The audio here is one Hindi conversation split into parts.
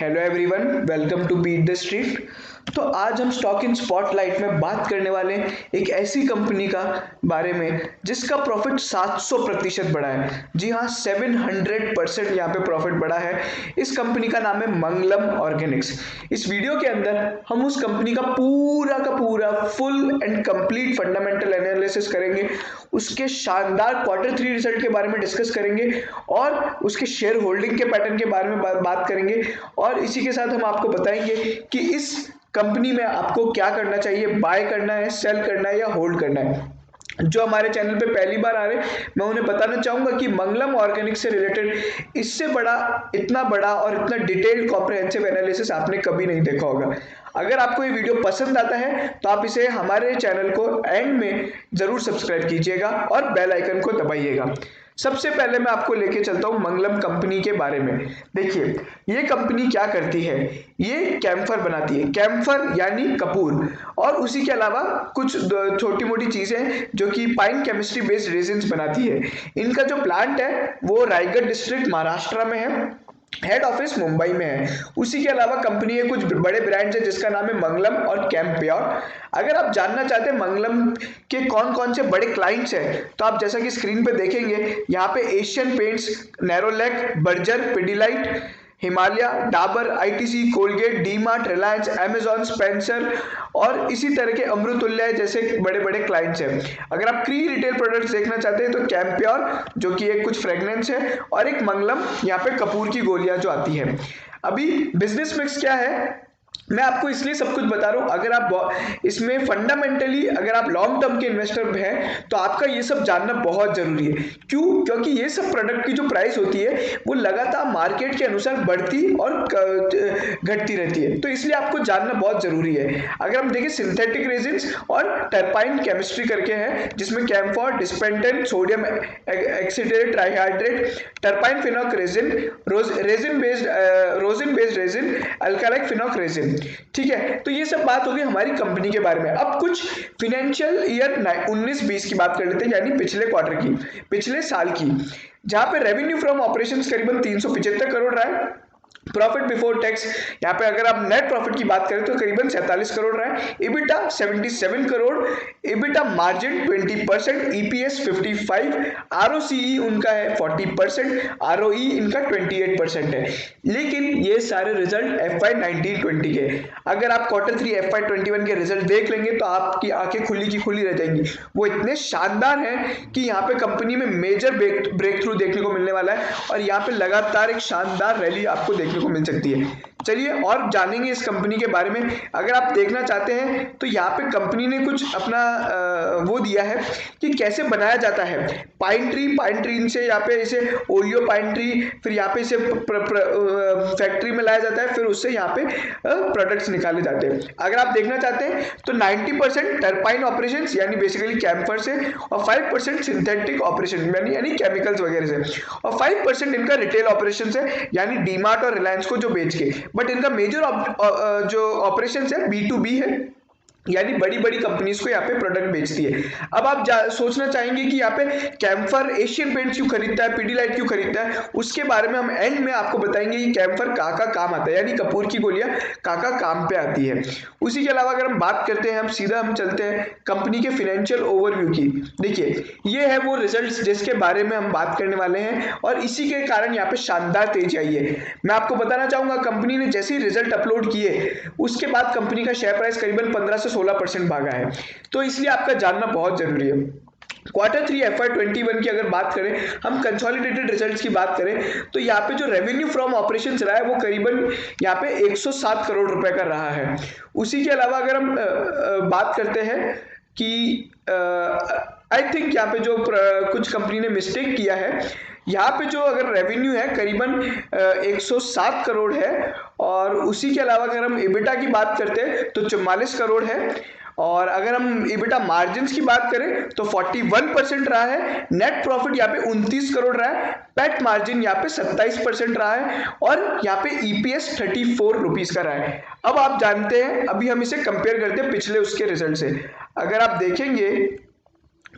Hello everyone, welcome to beat the street. तो आज हम स्टॉक इन स्पॉटलाइट में बात करने वाले हैं एक ऐसी कंपनी का बारे में जिसका प्रॉफिट 700% बढ़ा है। जी हाँ, 700% यहाँ पे प्रॉफिट बढ़ा है। इस कंपनी का नाम है मंगलम ऑर्गेनिक्स। इस वीडियो के अंदर हम उस कंपनी का पूरा full and complete fundamental analysis करेंगे, उसके शानदार Q3 रिजल्ट के बारे में डिस्कस करेंगे और उसके शेयर होल्डिंग के पैटर्न के बारे में बात करेंगे। और इसी के साथ हम आपको बताएंगे कि इस कंपनी में आपको क्या करना चाहिए, बाय करना है, सेल करना है या होल्ड करना है। जो हमारे चैनल पे पहली बार आ रहे हैं, मैं उन्हें बताना चाहूंगा कि मंगलम ऑर्गेनिक्स से रिलेटेड इससे बड़ा, इतना बड़ा और इतना डिटेल्ड कॉम्प्रिहेंसिव एनालिसिस आपने कभी नहीं देखा होगा। अगर आपको ये वीडियो पसंद आता है तो आप इसे हमारे चैनल को एंड में जरूर सब्सक्राइब कीजिएगा और बेल आइकन को दबाइएगा। सबसे पहले मैं आपको लेके चलता हूं मंगलम कंपनी के बारे में। देखिए, ये कंपनी क्या करती है, ये कैम्फर बनाती है, कैम्फर यानी कपूर, और उसी के अलावा कुछ छोटी मोटी चीजें जो कि पाइन केमिस्ट्री बेस्ड रेजिन्स बनाती है। इनका जो प्लांट है वो रायगढ़ डिस्ट्रिक्ट महाराष्ट्र में है, हेड ऑफिस मुंबई में है। उसी के अलावा कंपनी के कुछ बड़े ब्रांड्स है जिसका नाम है मंगलम और कैंप्योर। अगर आप जानना चाहते हैं मंगलम के कौन कौन से बड़े क्लाइंट्स हैं तो आप जैसा कि स्क्रीन पे देखेंगे, यहाँ पे Asian paints, Nerolac, Berger, Pidilite, Himalaya, Dabur, ITC, Colgate, D-Mart, Reliance, Amazon, Spencer और इसी तरह के अमृतुल्य जैसे बड़े बड़े क्लाइंट्स हैं। अगर आप क्री रिटेल प्रोडक्ट्स देखना चाहते हैं तो कैंप्योर जो कि एक कुछ फ्रेग्रेंस है और एक मंगलम यहाँ पे कपूर की गोलियां जो आती है। अभी बिजनेस मिक्स क्या है मैं आपको इसलिए सब कुछ बता रहा हूं, अगर आप इसमें फंडामेंटली अगर आप लॉन्ग टर्म के इन्वेस्टर हैं तो आपका ये सब जानना बहुत जरूरी है। क्यों? क्योंकि ये सब प्रोडक्ट की जो प्राइस होती है वो लगातार मार्केट के अनुसार बढ़ती और घटती रहती है, तो इसलिए आपको जानना बहुत जरूरी है। अगर हम देखें, सिंथेटिक रेजिन्स और टर्पाइन केमिस्ट्री करके है जिसमें camphor, dipentene, sodium acetate trihydrate, terpene phenolic resin, rosin based resin, alkyl phenolic resin. ठीक है, तो ये सब बात होगी हमारी कंपनी के बारे में। अब कुछ फिनेंशियल ईयर 19-20 की बात कर लेते हैं, यानी पिछले क्वार्टर की, पिछले साल की, जहां पे रेवेन्यू फ्रॉम ऑपरेशंस करीबन 375 करोड़ रहा है। प्रॉफिट बिफोर टैक्स, यहाँ पे अगर आप नेट प्रॉफिट की बात करें तो करीबन 47 करोड़ रहा है। EBITDA 77 crore, EBITDA margin 20%, EPS 55, ROCE उनका है 40%, आरओई इनका 28% है। लेकिन ये सारे रिजल्ट FY 19-20 के। अगर आप Q3 FY 21 के रिजल्ट देख लेंगे तो आपकी आंखें खुली की खुली रह जाएंगी। वो इतने शानदार हैं कि यहाँ पे कंपनी में मेजर ब्रेक थ्रू देखने को मिलने वाला है और यहाँ पे लगातार एक शानदार रैली आपको देखने को मिल सकती है। चलिए और जानेंगे इस कंपनी के बारे में। अगर आप देखना चाहते हैं तो यहाँ पे कंपनी ने कुछ अपना वो दिया है कि कैसे बनाया जाता है पाइन ट्री से, यहाँ पे इसे ओरियो पाइन ट्री, फिर यहाँ पे इसे फैक्ट्री में लाया जाता है, फिर उससे यहाँ पे प्रोडक्ट्स निकाले जाते हैं। अगर आप देखना चाहते हैं तो 90% टर्पाइन ऑपरेशन यानी बेसिकली कैम्फर से, और 5% सिंथेटिक ऑपरेशन यानी केमिकल्स वगैरह से, और 5% इनका रिटेल ऑपरेशन है यानी डी-मार्ट और रिलायंस को जो बेच के। बट इनका मेजर जो ऑपरेशन है B2B है, यानी बड़ी बड़ी कंपनीज को यहाँ पे प्रोडक्ट बेचती है। अब आप सोचना चाहेंगे कि यहाँ पे कैम्फर एशियन पेंट्स क्यों खरीदता है, पिडिलाइट क्यों खरीदता है, उसके बारे में हम एंड में आपको बताएंगे कि कैम्फर का काम आता है, यानी कपूर की गोलियां का काम पे आती है। उसी के अलावा अगर हम बात करते हैं, हम चलते हैं कंपनी के फाइनेंशियल ओवरव्यू की। देखिए, ये है वो रिजल्ट जिसके बारे में हम बात करने वाले हैं और इसी के कारण यहाँ पे शानदार तेजी आई है। मैं आपको बताना चाहूंगा, कंपनी ने जैसे ही रिजल्ट अपलोड किए उसके बाद कंपनी का शेयर प्राइस करीबन 15 से 16% भागा है, तो इसलिए आपका जानना बहुत जरूरी है। Q3 FY 21 की अगर बात करें, हम कंसोलिडेटेड रिजल्ट्स की बात करें तो यहाँ पे जो रेवेन्यू फ्रॉम ऑपरेशंस रहा है वो करीबन यहाँ पे 107 करोड़ रुपए का रहा है। उसी के अलावा अगर हम बात करते हैं कि आई थिंक यहाँ पे जो कुछ कंपनी ने मिस्टेक किया है, यहाँ पे जो अगर रेवेन्यू है करीबन 107 करोड़ है, और उसी के अलावा अगर हम इबिटा की बात करते हैं तो 44 करोड़ है, और अगर हम इबिटा मार्जिन की बात करें तो 41% रहा है। नेट प्रॉफिट यहाँ पे 29 करोड़ रहा है, पैट मार्जिन यहाँ पे 27% रहा है, और यहाँ पे ईपीएस 34 रुपीज का रहा है। अब आप जानते हैं, अभी हम इसे कंपेयर करते हैं पिछले उसके रिजल्ट से। अगर आप देखेंगे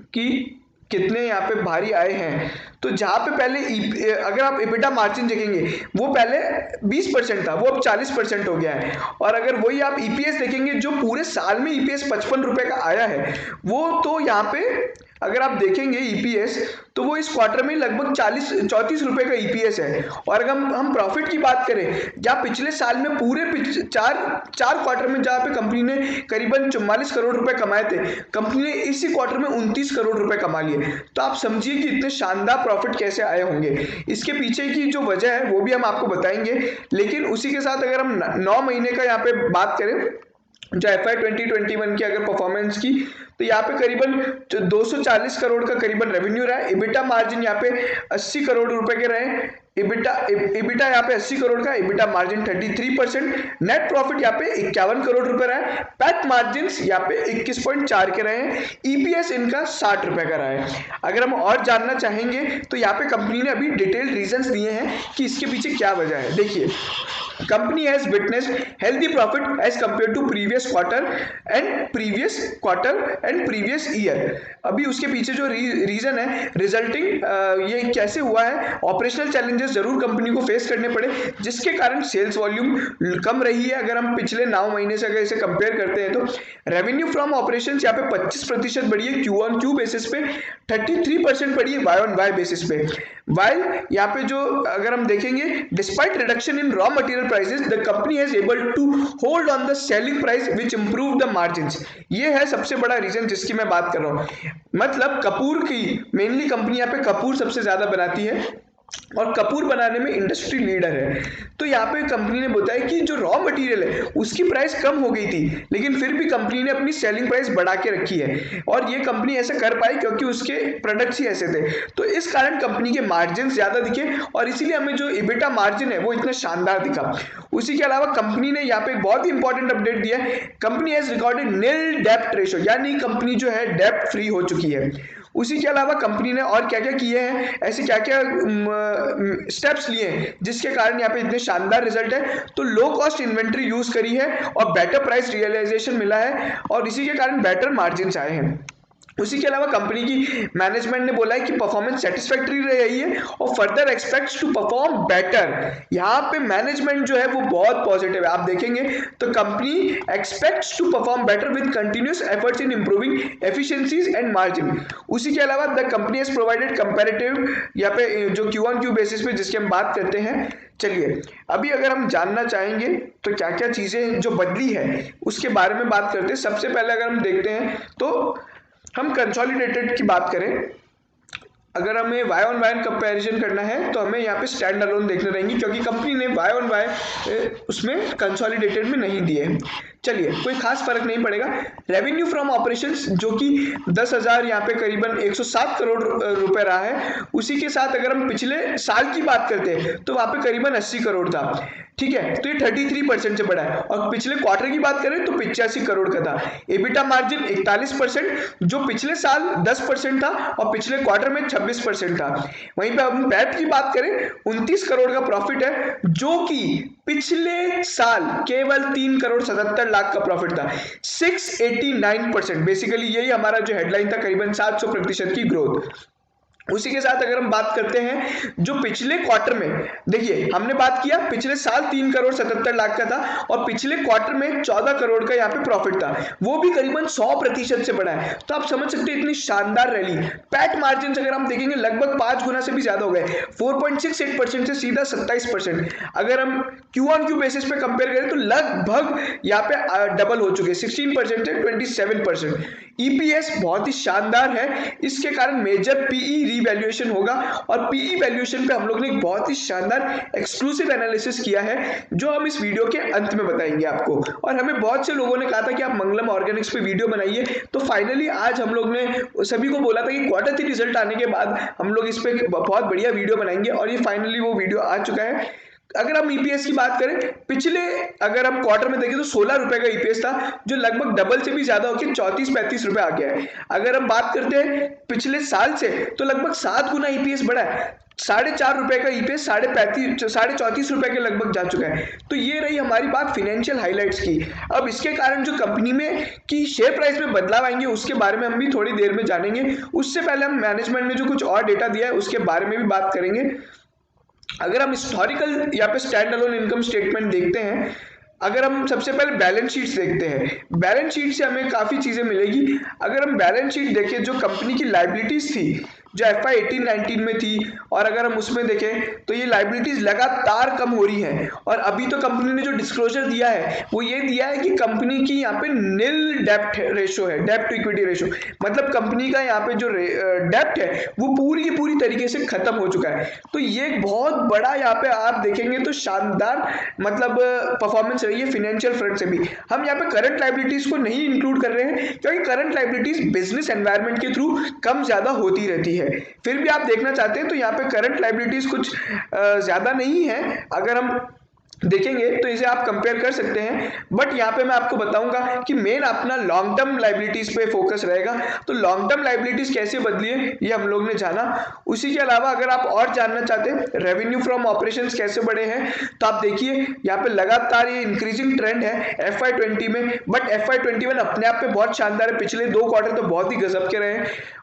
कि कितने यहाँ पे भारी आए हैं। तो जहाँ पे पहले अगर आप EBITDA मार्जिन देखेंगे वो पहले 20% था, वो अब 40% हो गया है। और अगर वही आप EPS देखेंगे जो पूरे साल में EPS 55 रुपए का आया है, वो तो यहाँ पे अगर आप देखेंगे EPS तो वो इस क्वार्टर में लगभग 34 रुपए का EPS है। और अगर हम प्रॉफिट की बात करें, जहाँ पिछले साल में पूरे चार क्वार्टर में जहाँ पे कंपनी ने करीबन 44 करोड़ रुपए कमाए थे, कंपनी ने इसी क्वार्टर में 29 करोड़ रुपए कमा लिए। तो आप समझिए कि इतने शानदार प्रॉफिट कैसे आए होंगे। इसके पीछे की जो वजह है वो भी हम आपको बताएंगे, लेकिन उसी के साथ अगर हम 9 महीने का यहाँ पे बात करें, जो FY 2021 की अगर परफॉर्मेंस की, तो यहाँ पे करीबन 240 करोड़ का करीबन रेवेन्यू रहा है। EBITDA मार्जिन यहाँ पे 80 करोड़ रुपए के रहे। EBITDA यहाँ पे 80 करोड़ का, EBITDA मार्जिन 33%। नेट प्रॉफिट यहाँ पे 51 करोड़ रुपए रहा है। पैट मार्जिन यहाँ पे 21.4 के रहे हैं। EPS इनका 60 रुपए का रहा है। अगर हम और जानना चाहेंगे तो यहाँ पे कंपनी ने अभी डिटेल्ड रीजंस दिए हैं कि इसके पीछे क्या वजह है। देखिए, company has witnessed healthy profit as compared to previous quarter and previous year। अभी उसके पीछे जो रीजन है रिजल्टिंग, ये कैसे हुआ है, ऑपरेशनल चैलेंजेस जरूर कंपनी को फेस करने पड़े, जिसके कारण सेल्स वॉल्यूम कम रही है। अगर हम पिछले 9 महीने से अगर इसे कंपेयर करते हैं तो रेवेन्यू फ्रॉम ऑपरेशंस यहाँ पे 25% बढ़ी है Q-on-Q बेसिस पे, 33% बढ़ी है Y-on-Y बेसिस पे। वाइल यहाँ पे जो अगर हम देखेंगे, despite reduction in raw material prices, the company has able to hold on the selling price which improve the margins. ये है सबसे बड़ा रीजन जिसकी मैं बात कर रहा हूँ। मतलब कपूर की मेनली कंपनी यहाँ पे कपूर सबसे ज्यादा बनाती है और कपूर बनाने में इंडस्ट्री लीडर है। तो यहाँ पे कंपनी ने बताया कि जो रॉ मटेरियल है उसकी प्राइस कम हो गई थी, लेकिन फिर भी कंपनी ने अपनी सेलिंग प्राइस बढ़ा के रखी है। और ये कंपनी ऐसा कर पाई क्योंकि उसके प्रोडक्ट्स ही ऐसे थे। तो इस कारण कंपनी के मार्जिन ज्यादा दिखे और इसीलिए हमें जो EBITDA मार्जिन है वो इतना शानदार दिखा। उसी के अलावा कंपनी ने यहाँ पे एक बहुत ही इंपॉर्टेंट अपडेट दिया है, कंपनी हैज रिकॉर्डेड नील डेब्ट रेशो, यानी कंपनी जो है डेब्ट फ्री हो चुकी है। उसी के अलावा कंपनी ने और क्या क्या किए हैं, ऐसे क्या क्या स्टेप्स लिए हैं जिसके कारण यहाँ पे इतने शानदार रिजल्ट है। तो लो कॉस्ट इन्वेंट्री यूज करी है और बेटर प्राइस रियलाइजेशन मिला है और इसी के कारण बेटर मार्जिन आए हैं। उसी के अलावा कंपनी की मैनेजमेंट ने बोला है कि परफॉर्मेंस सेटिस्फैक्टरी रही है और further expects to perform better. यहाँ पे मैनेजमेंट जो है वो बहुत पॉजिटिव है। आप देखेंगे तो company expects to perform better with continuous efforts in improving efficiencies and margin. उसी के अलावा the company has provided comparative यहाँ पे जो Q-on-Q बेसिस पे जिसकी हम बात करते हैं। चलिए, अभी अगर हम जानना चाहेंगे तो क्या क्या चीजें जो बदली है उसके बारे में बात करते हैं। सबसे पहले अगर हम देखते हैं तो हम कंसोलिडेटेड की बात करें, अगर हमें Y-on-Y कंपैरिजन करना है तो हमें यहाँ पे स्टैंड अलोन देखने रहेंगी, क्योंकि कंपनी ने Y-on-Y उसमें कंसोलिडेटेड में नहीं दिए हैं। चलिए, कोई खास फर्क नहीं पड़ेगा। रेवेन्यू फ्रॉम ऑपरेशंस जो कि 10,000 यहाँ पे करीबन 107 करोड़ रुपए रहा है, उसी के साथ अगर हम पिछले साल की बात करते हैं तो वहां पे करीबन 80 करोड़ था। ठीक है, तो ये 33% से बढ़ा है। और पिछले क्वार्टर की बात करें तो 85 करोड़ का था। EBITDA मार्जिन 41%, जो पिछले साल 10% था और पिछले क्वार्टर में 26% था। वहीं पे हम पैट की बात करें, 29 करोड़ का प्रॉफिट है, जो कि पिछले साल केवल 3 करोड़ 77 लाख का प्रॉफिट था। 689%, बेसिकली यही हमारा जो हेडलाइन था, करीबन 700% की ग्रोथ। उसी के साथ अगर हम बात करते हैं जो पिछले क्वार्टर में, देखिए हमने बात किया पिछले साल 3 करोड़ 77 लाख का था और पिछले क्वार्टर में 14 करोड़ का यहाँ पे प्रॉफिट था, वो भी करीबन 100% से बढ़ा है। तो आप समझ सकते हैं इतनी शानदार रैली। पैट मार्जिन अगर हम देखेंगे लगभग 5 गुना से भी ज्यादा हो गए, 4.68% से सीधा 27%। अगर हम Q-on-Q बेसिस पे कंपेयर करें तो लगभग यहाँ पे डबल हो चुके, 16% से 27%। EPS बहुत ही शानदार है, इसके कारण मेजर PE रीवैल्यूएशन होगा और PE वैल्यूएशन पे हम लोग ने एक बहुत ही शानदार एक्सक्लूसिव एनालिसिस किया है जो हम इस वीडियो के अंत में बताएंगे आपको। और हमें बहुत से लोगों ने कहा था कि आप मंगलम ऑर्गेनिक्स पे वीडियो बनाइए, तो फाइनली आज हम लोग ने सभी को बोला था कि Q3 रिजल्ट आने के बाद हम लोग इस पे बहुत बढ़िया वीडियो बनाएंगे और ये फाइनली वो वीडियो आ चुका है। अगर हम ईपीएस की बात करें, पिछले अगर हम क्वार्टर में देखें तो 16 रुपए का ईपीएस था, जो लगभग डबल से भी ज्यादा होकर 34-35 रुपए आ गया है। अगर हम बात करते हैं पिछले साल से, तो लगभग 7 गुना ईपीएस बढ़ा है। 4.5 रुपए का ईपीएस 34 रुपए के लगभग जा चुका है। तो ये रही हमारी बात फाइनेंशियल हाइलाइट्स की। अब इसके कारण जो कंपनी में की शेयर प्राइस में बदलाव आएंगे उसके बारे में हम भी थोड़ी देर में जानेंगे। उससे पहले हम मैनेजमेंट ने जो कुछ और डेटा दिया है उसके बारे में भी बात करेंगे। अगर हम हिस्टोरिकल यहाँ पे स्टैंड अलोन इनकम स्टेटमेंट देखते हैं, अगर हम सबसे पहले बैलेंस शीट्स देखते हैं, बैलेंस शीट से हमें काफी चीजें मिलेगी। अगर हम बैलेंस शीट देखें, जो कंपनी की लाइबिलिटीज थी जो FY 18-19 में थी, और अगर हम उसमें देखें तो ये लाइबिलिटीज लगातार कम हो रही हैं। और अभी तो कंपनी ने जो डिस्क्लोजर दिया है वो ये दिया है कि कंपनी की यहाँ पे नील डेप्ट रेशो है, डेप्ट टू इक्विटी रेशो, मतलब कंपनी का यहाँ पे जो डेप्ट है वो पूरी की पूरी तरीके से खत्म हो चुका है। तो ये एक बहुत बड़ा यहाँ पे आप देखेंगे तो शानदार मतलब परफॉर्मेंस रही है फाइनेंशियल फ्रंट से भी। हम यहाँ पे करंट लाइबिलिटीज को नहीं इंक्लूड कर रहे हैं, क्योंकि करंट लाइबिलिटीज बिजनेस एनवायरनमेंट के थ्रू कम ज्यादा होती रहती है। फिर भी आप देखना चाहते हैं तो यहाँ पे करंट लाइबिलिटीज कुछ ज्यादा नहीं है। अगर हम देखेंगे तो इसे आप कंपेयर कर सकते हैं, बट यहाँ पे मैं आपको बताऊंगा कि मेन अपना लॉन्ग टर्म लाइबिलिटीज पे फोकस रहेगा। तो लॉन्ग टर्म लाइबिलिटीज कैसे बदली है ये हम लोग ने जाना। उसी के अलावा अगर आप और जानना चाहते हैं रेवेन्यू फ्रॉम ऑपरेशंस कैसे बढ़े हैं, तो आप देखिए यहाँ पे लगातार ये इंक्रीजिंग ट्रेंड है FY 20 में, बट FY 21 अपने आप में बहुत शानदार है। पिछले 2 क्वार्टर तो बहुत ही गजब के रहे।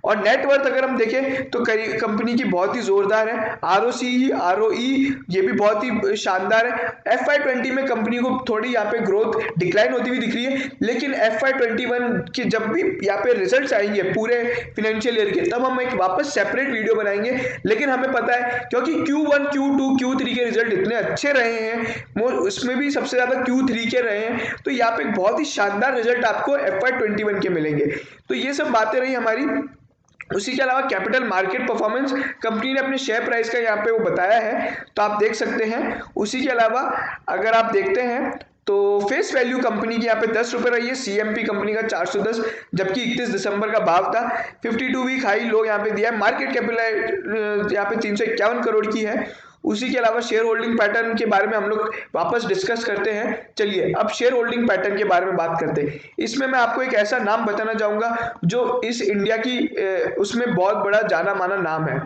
और नेटवर्थ अगर हम देखें तो कंपनी की बहुत ही जोरदार है। ROCE ROE ये भी बहुत ही शानदार है। FY 20 में कंपनी को थोड़ी यहाँ पे ग्रोथ डिक्लाइन होती हुई दिख रही है, लेकिन FY 21 के जब भी यहाँ पे रिजल्ट्स आएंगे पूरे फाइनेंशियल ईयर के, तब हम एक वापस सेपरेट वीडियो बनाएंगे। लेकिन हमें पता है क्योंकि Q1 Q2 Q3 के रिजल्ट इतने अच्छे रहे हैं, उसमें भी सबसे ज्यादा Q3 के रहे हैं, तो यहाँ पे बहुत ही शानदार रिजल्ट आपको FY 21 के मिलेंगे। तो ये सब बातें रही हमारी। उसी के अलावा कैपिटल मार्केट परफॉर्मेंस कंपनी ने अपने शेयर प्राइस का यहाँ पे वो बताया है, तो आप देख सकते हैं। उसी के अलावा अगर आप देखते हैं तो फेस वैल्यू कंपनी की यहाँ पे 10 रुपए रही है, CMP कंपनी का 410, जबकि 31 दिसंबर का भाव था। 52 वीक हाई लो यहाँ पे दिया है। मार्केट कैपिटल यहाँ पे 351 करोड़ की है। उसी के अलावा शेयर होल्डिंग पैटर्न के बारे में हम लोग वापस डिस्कस करते हैं। चलिए अब शेयर होल्डिंग पैटर्न के बारे में बात करते हैं। इसमें मैं आपको एक ऐसा नाम बताना चाहूंगा जो इस इंडिया की उसमें बहुत बड़ा जाना माना नाम है।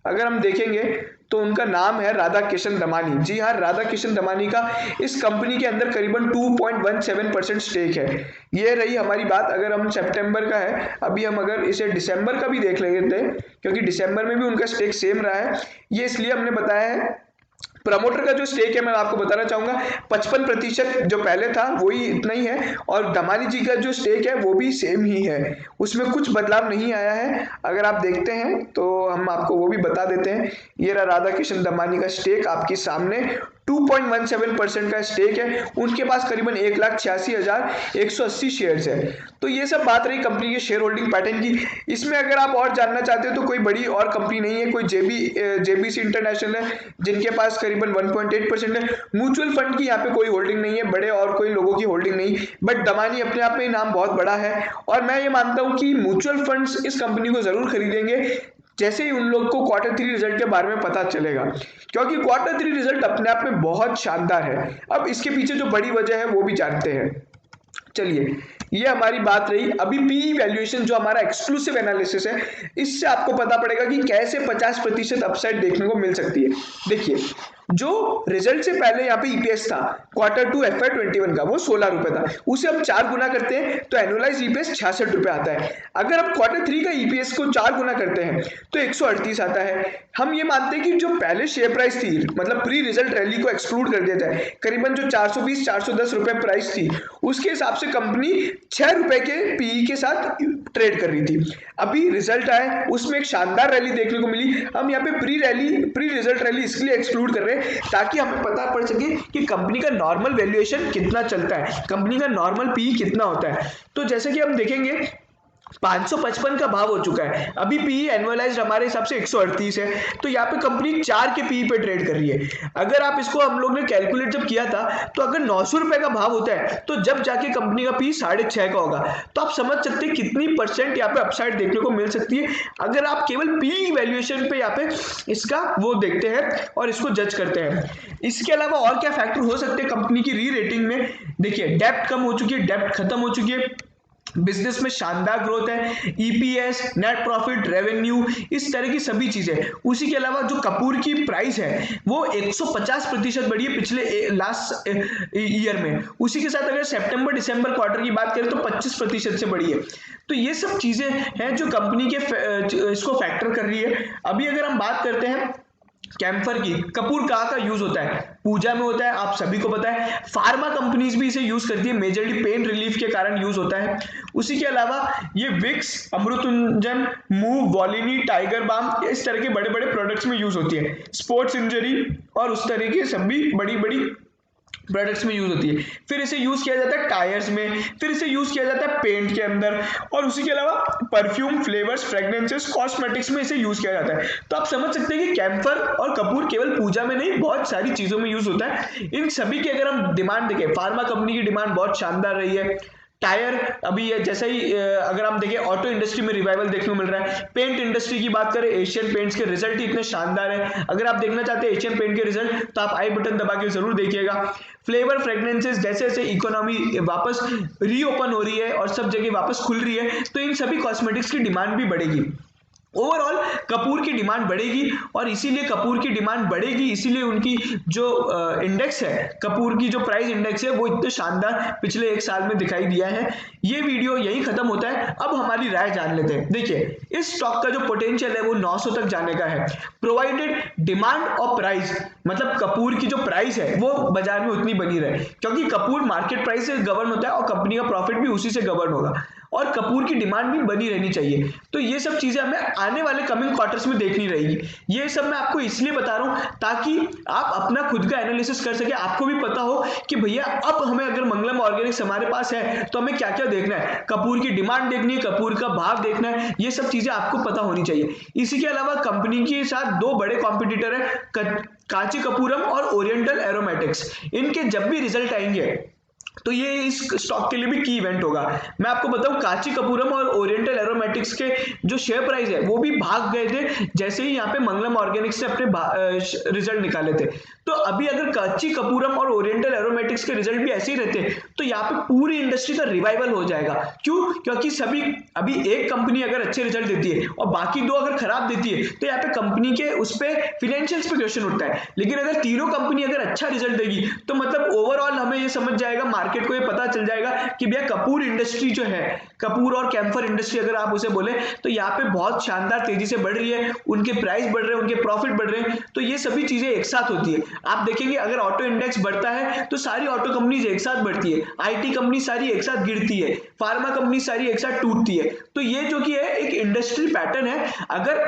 अगर हम देखेंगे तो उनका नाम है राधा किशन दमानी। जी हाँ, राधा किशन दमानी का इस कंपनी के अंदर करीबन 2.17% स्टेक है। ये रही हमारी बात। अगर हम सितंबर का है, अभी हम अगर इसे दिसंबर का भी देख लेते हैं, क्योंकि दिसंबर में भी उनका स्टेक सेम रहा है। ये इसलिए हमने बताया है। प्रमोटर का जो स्टेक है मैं आपको बताना चाहूंगा 55% जो पहले था वही इतना ही है, और दमानी जी का जो स्टेक है वो भी सेम ही है, उसमें कुछ बदलाव नहीं आया है। अगर आप देखते हैं तो हम आपको वो भी बता देते हैं। ये रहा राधा किशन दमानी का स्टेक आपके सामने, 2.17% का स्टेक है। उनके पास करीबन 1,86,180 शेयर्स है। तो ये सब बात रही कंपनी के शेयर होल्डिंग पैटर्न की। इसमें अगर आप और जानना चाहते हो तो कोई बड़ी और कंपनी नहीं है, कोई JBC इंटरनेशनल है जिनके पास करीबन 1.8% है। म्यूचुअल फंड की यहाँ पे कोई होल्डिंग नहीं है, बड़े और कोई लोगों की होल्डिंग नहीं, बट दमानी अपने आप में नाम बहुत बड़ा है। और मैं ये मानता हूँ कि म्यूचुअल फंड्स इस कंपनी को जरूर खरीदेंगे जैसे ही उन लोग को Q3 रिजल्ट के बारे में पता चलेगा, क्योंकि Q3 रिजल्ट अपने आप में बहुत शानदार है। अब इसके पीछे जो बड़ी वजह है वो भी जानते हैं। चलिए ये हमारी बात रही। अभी PE वैल्यूएशन जो हमारा एक्सक्लूसिव एनालिसिस है, इससे आपको पता पड़ेगा कि कैसे 50% अपसाइड देखने को मिल सकती है। देखिए जो रिजल्ट से पहले यहाँ पे EPS था Q2 FY 21 का, वो 16 रुपए था। उसे हम 4 गुना करते हैं तो एनुअलाइज EPS 66 रुपए आता है। अगर हम Q3 का EPS को 4 गुना करते हैं तो 138 आता है। हम ये मानते हैं कि जो पहले शेयर प्राइस थी, मतलब प्री रिजल्ट रैली को एक्सक्लूड कर दिया जाए, करीबन जो 420-410 रुपए प्राइस थी, उसके हिसाब से कंपनी 6 रुपए के PE के साथ ट्रेड कर रही थी। अभी रिजल्ट आए, उसमें एक शानदार रैली देखने को मिली। हम यहाँ पे प्री रिजल्ट रैली इसलिए एक्सक्लूड कर रहे हैं ताकि हमें पता पड़ सके कि कंपनी का नॉर्मल वैल्यूएशन कितना चलता है, कंपनी का नॉर्मल PE कितना होता है। तो जैसे कि हम देखेंगे 555 का भाव हो चुका है। अभी पीई एनुअलाइज्ड हमारे हिसाब से 138 है। तो यहाँ पे कंपनी 4 के पीई पे ट्रेड कर रही है। अगर आप इसको, हम लोग ने कैलकुलेट जब किया था, तो अगर 900 रुपए का भाव होता है तो जब जाके कंपनी का पी 6.5 का होगा। तो आप समझ सकते हैं कितनी परसेंट यहाँ पे अपसाइड देखने को मिल सकती है अगर आप केवल पी वैल्यूएशन पे यहाँ पे इसका वो देखते हैं और इसको जज करते हैं। इसके अलावा और क्या फैक्टर हो सकते हैं कंपनी की री रेटिंग में? देखिए, डेब्ट कम हो चुकी है, डेब्ट खत्म हो चुकी है, बिजनेस में शानदार ग्रोथ है, ईपीएस, नेट प्रॉफिट, रेवेन्यू, इस तरह की सभी चीजें। उसी के अलावा जो कपूर की प्राइस है वो 150% बढ़ी है पिछले लास्ट ईयर में। उसी के साथ अगर सितंबर दिसंबर क्वार्टर की बात करें तो 25% से बढ़ी है। तो ये सब चीजें हैं जो कंपनी के इसको फैक्टर कर रही है। अभी अगर हम बात करते हैं कैम्फर की, कपूर कहाँ का यूज होता है? पूजा में होता है, आप सभी को पता है। फार्मा कंपनीज भी इसे यूज करती है, मेजरली पेन रिलीफ के कारण यूज होता है। उसी के अलावा ये Vicks, Amrutanjan, Move, Volini, Tiger Balm, इस तरह के बड़े बड़े प्रोडक्ट्स में यूज होती है। स्पोर्ट्स इंजरी और उस तरह की सभी बड़ी बड़ी प्रोडक्ट्स में यूज होती है। फिर इसे यूज किया जाता है टायर्स में, फिर इसे यूज किया जाता है पेंट के अंदर, और उसी के अलावा परफ्यूम, फ्लेवर्स, फ्रेग्रेंसेस, कॉस्मेटिक्स में इसे यूज किया जाता है। तो आप समझ सकते हैं कि कैम्फर और कपूर केवल पूजा में नहीं, बहुत सारी चीजों में यूज होता है। इन सभी की अगर हम डिमांड देखें, फार्मा कंपनी की डिमांड बहुत शानदार रही है। टायर अभी जैसा ही अगर हम देखें ऑटो इंडस्ट्री में रिवाइवल देखने को मिल रहा है। पेंट इंडस्ट्री की बात करें, एशियन पेंट्स के रिजल्ट ही इतने शानदार है। अगर आप देखना चाहते हैं एशियन पेंट के रिजल्ट तो आप आई बटन दबा के जरूर देखिएगा। फ्लेवर, फ्रेग्रेंसेस, जैसे जैसे इकोनॉमी वापस रीओपन हो रही है और सब जगह वापस खुल रही है तो इन सभी कॉस्मेटिक्स की डिमांड भी बढ़ेगी। ओवरऑल कपूर की डिमांड बढ़ेगी, और इसीलिए कपूर की डिमांड बढ़ेगी, इसीलिए उनकी जो इंडेक्स है, कपूर की जो प्राइस इंडेक्स है, वो इतने शानदार पिछले 1 साल में दिखाई दिया है। ये वीडियो यही खत्म होता है। अब हमारी राय जान लेते हैं। देखिए, इस स्टॉक का जो पोटेंशियल है वो 900 तक जाने का है, प्रोवाइडेड डिमांड और प्राइस, मतलब कपूर की जो प्राइस है वो बाजार में उतनी बनी रहे, क्योंकि कपूर मार्केट प्राइस से गवर्न होता है और कंपनी का प्रॉफिट भी उसी से गवर्न होगा, और कपूर की डिमांड भी बनी रहनी चाहिए। तो ये सब चीजें हमें आने वाले कमिंग क्वार्टर्स में देखनी रहेगी। ये सब मैं आपको इसलिए बता रहा हूं ताकि आप अपना खुद का एनालिसिस कर सके, आपको भी पता हो कि भैया अब हमें अगर मंगलम ऑर्गेनिक्स हमारे पास है तो हमें क्या क्या देखना है, कपूर की डिमांड देखनी है, कपूर का भाव देखना है, ये सब चीजें आपको पता होनी चाहिए। इसी के अलावा कंपनी के साथ 2 बड़े कॉम्पिटिटर है, कांची कपूरम और ओरिएंटल एरोमेटिक्स। इनके जब भी रिजल्ट आएंगे तो ये इस स्टॉक के लिए भी की इवेंट होगा। मैं आपको बताऊं, कांची कपूरम और ओरिएंटल एरोमेटिक्स के जो शेयर प्राइस है वो भी भाग गए थे जैसे ही यहाँ पे मंगलम ऑर्गेनिक्स से अपने रिजल्ट निकाले थे। तो अभी अगर कांची कपूरम और ओरिएंटल एरोमेटिक्स के रिजल्ट भी ऐसे ही रहते तो यहाँ पे पूरी इंडस्ट्री का रिवाइवल हो जाएगा। क्यों? क्योंकि सभी, अभी एक कंपनी अगर अच्छे रिजल्ट देती है और बाकी 2 अगर खराब देती है तो यहाँ पे कंपनी के उस पे फिनेंशियल्स पे क्वेश्चन उठता है। लेकिन अगर तीनों कंपनी अगर अच्छा रिजल्ट देगी तो मतलब ओवरऑल हमें ये समझ जाएगा, मार्केट को ये पता चल जाएगा कि भैया कपूर इंडस्ट्री जो है, कपूर और कैम्फर इंडस्ट्री अगर आप उसे बोले तो यहाँ पे बहुत शानदार तेजी से बढ़ रही है, उनके प्राइस बढ़ रहे हैं, उनके प्रॉफिट बढ़ रहे हैं। तो ये सभी चीजें एक साथ होती है। आप देखेंगे अगर ऑटो इंडेक्स बढ़ता है तो सारी ऑटो कंपनीज एक साथ बढ़ती है, आईटी कंपनी सारी एक साथ गिरती है, फार्मा कंपनी सारी एक साथ टूटती है। तो ये जो कि है एक इंडस्ट्री पैटर्न है, अगर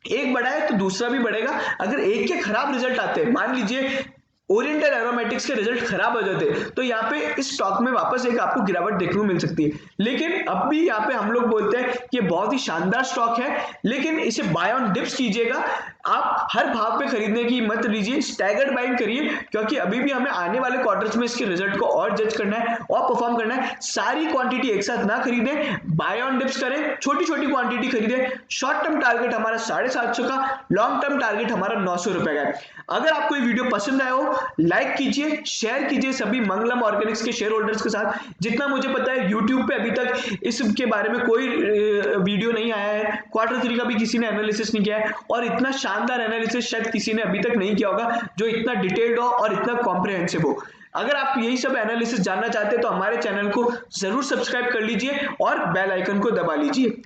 एक बढ़ा है तो दूसरा भी बढ़ेगा। अगर एक के खराब रिजल्ट आते हैं, मान लीजिए ओरिएंटल एरोमेटिक्स के रिजल्ट खराब हो जाते तो यहाँ पे इस स्टॉक में वापस एक आपको गिरावट देखने को मिल सकती है। लेकिन अब भी यहाँ पे हम लोग बोलते हैं कि बहुत ही शानदार स्टॉक है, लेकिन इसे बाय ऑन डिप्स कीजिएगा। आप हर भाव पे खरीदने की मत लीजिए, स्टैगर्ड बाइंग करिए, क्योंकि अभी भी हमें आने वाले क्वार्टर्स में इसके रिजल्ट को और जज करना है और परफॉर्म करना है। सारी क्वांटिटी एक साथ ना खरीदें, बाय ऑन डिप्स करें, छोटी छोटी क्वांटिटी खरीदें। शॉर्ट टर्म टारगेट हमारा 750 का, लॉन्ग टर्म टारगेट हमारा 900 रुपए का है। अगर आपको ये वीडियो पसंद आया हो, लाइक कीजिए, शेयर कीजिए सभी मंगलम ऑर्गेनिक्स के शेयर होल्डर्स के साथ। जितना मुझे पता है यूट्यूब पे अभी तक इसके बारे में कोई वीडियो नहीं आया है, Q3 का भी किसी ने एनालिसिस नहीं किया है, और इतना शानदार एनालिसिस शायद किसी ने अभी तक नहीं किया होगा जो इतना डिटेल्ड हो और इतना कॉम्प्रिहेंसिव हो। अगर आप यही सब एनालिसिस जानना चाहते हैं तो हमारे चैनल को जरूर सब्सक्राइब कर लीजिए और बेल आइकन को दबा लीजिए।